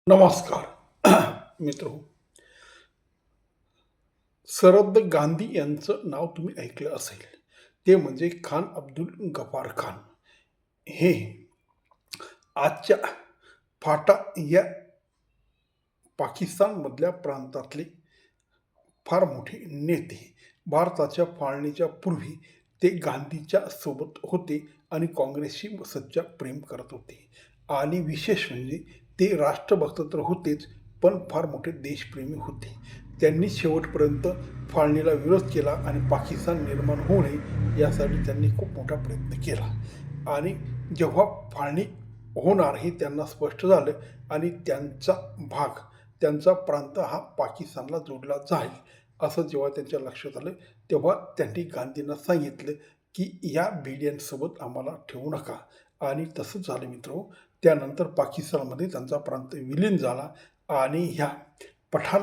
नमस्कार मित्र. सरद गांधी यांचं नाव तुम्ही ऐकलं असेल. ते म्हणजे खान अब्दुल गफार खान. हे आजच्या फाटा या पाकिस्तानमधल्या प्रांतातले फार मोठे नेते. भारताच्या फाळणीच्या पूर्वी ते गांधीच्या सोबत होते आणि काँग्रेसशी सच्चा प्रेम करत होते. आणि विशेष म्हणजे ते राष्ट्रभक्त तर होतेच, पण फार मोठे देशप्रेमी होते. त्यांनी शेवटपर्यंत फाळणीला विरोध केला आणि पाकिस्तान निर्माण होऊ नये यासाठी त्यांनी खूप मोठा प्रयत्न केला. आणि जेव्हा फाळणी होणार हे त्यांना स्पष्ट झालं आणि त्यांचा प्रांत हा पाकिस्तानला जोडला जाईल असं जेव्हा त्यांच्या लक्षात आलं, तेव्हा त्यांनी गांधींना सांगितलं की या भिड्यांसोबत आम्हाला ठेवू नका. आणि तसंच झालं मित्रो. त्यानंतर पाकिस्तानमध्ये त्यांचा प्रांत विलीन झाला आणि ह्या पठाण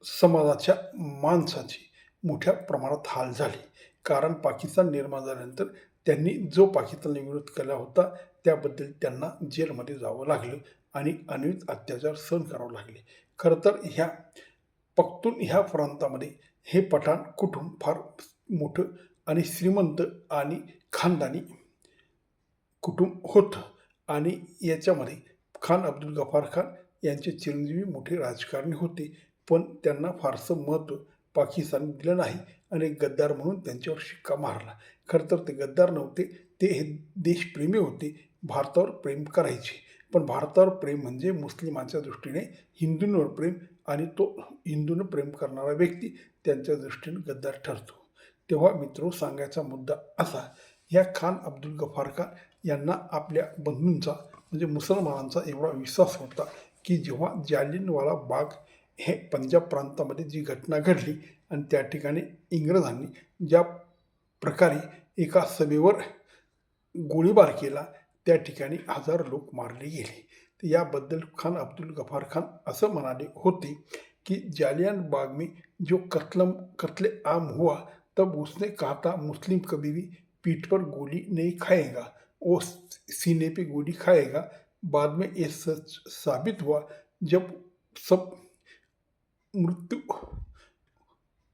समाजाच्या माणसाची मोठ्या प्रमाणात हाल झाले. कारण पाकिस्तान निर्माण झाल्यानंतर त्यांनी जो पाकिस्तानला विरोध केला होता त्याबद्दल त्यांना जेलमध्ये जावं लागलं आणि अनेक अत्याचार सहन करावे लागले. खरं तर ह्या प्रांतामध्ये हे पठाण कुटुंब फार मोठं आणि श्रीमंत आणि खानदानी कुटुंब होतं. आणि याच्यामध्ये खान अब्दुल गफार खान यांचे चिरंजीवी मोठे राजकारणी होते, पण त्यांना फारसं महत्त्व पाकिस्तानने दिलं नाही आणि गद्दार म्हणून त्यांच्यावर शिक्का मारला. खरं तर ते गद्दार नव्हते, ते हे देशप्रेमी होते, भारतावर प्रेम करायचे. पण भारतावर प्रेम म्हणजे मुस्लिमांच्या दृष्टीने हिंदूंवर प्रेम, आणि तो हिंदूनं प्रेम करणारा व्यक्ती त्यांच्या दृष्टीने गद्दार ठरतो. तेव्हा मित्रो, सांगायचा मुद्दा असा, या खान अब्दुल गफार खान यांना आपल्या बंधूंचा म्हणजे मुसलमानांचा एवढा विश्वास होता की जेव्हा जालियनवाला बाग हे पंजाब प्रांतामध्ये जी घटना घडली आणि त्या ठिकाणी इंग्रजांनी ज्या प्रकारे एका सभेवर गोळीबार केला, त्या ठिकाणी हजारो लोक मारले गेले. तर याबद्दल खान अब्दुल गफार खान असं म्हणाले होते की जालियन बाग में जो कत्ले आम हुआ, तब उसने कहा था मुस्लिम कभी भी पीठ पर गोली नहीं खाएगा, वो सीने पे गोली खाएगा. बाद में ये सच साबित हुआ जब सब मृत्यु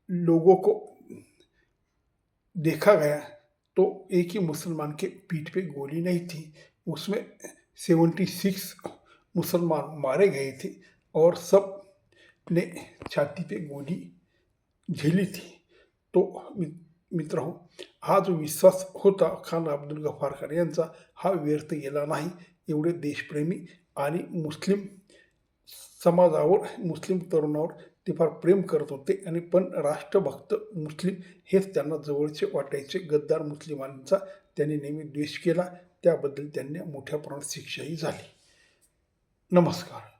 लोगों को देखा गया, तो एक ही मुसलमान के पीठ पे गोली नहीं थी, उसमें 76 मुसलमान मारे गए थे और सब ने छाती पे गोली झेली थी. तो मित्रहो, हा जो विश्वास होता खान अब्दुल गफार खान यांचा, हा व्यर्थ गेला नाही. एवढे देशप्रेमी आणि मुस्लिम समाजावर, मुस्लिम तरुणावर ते फार प्रेम करत होते. आणि पण राष्ट्रभक्त मुस्लिम हेच त्यांना जवळचे वाटायचे. गद्दार मुस्लिमांचा त्यांनी नेहमी द्वेष केला, त्याबद्दल त्यांना मोठ्या प्रमाणात शिक्षाही झाली. नमस्कार.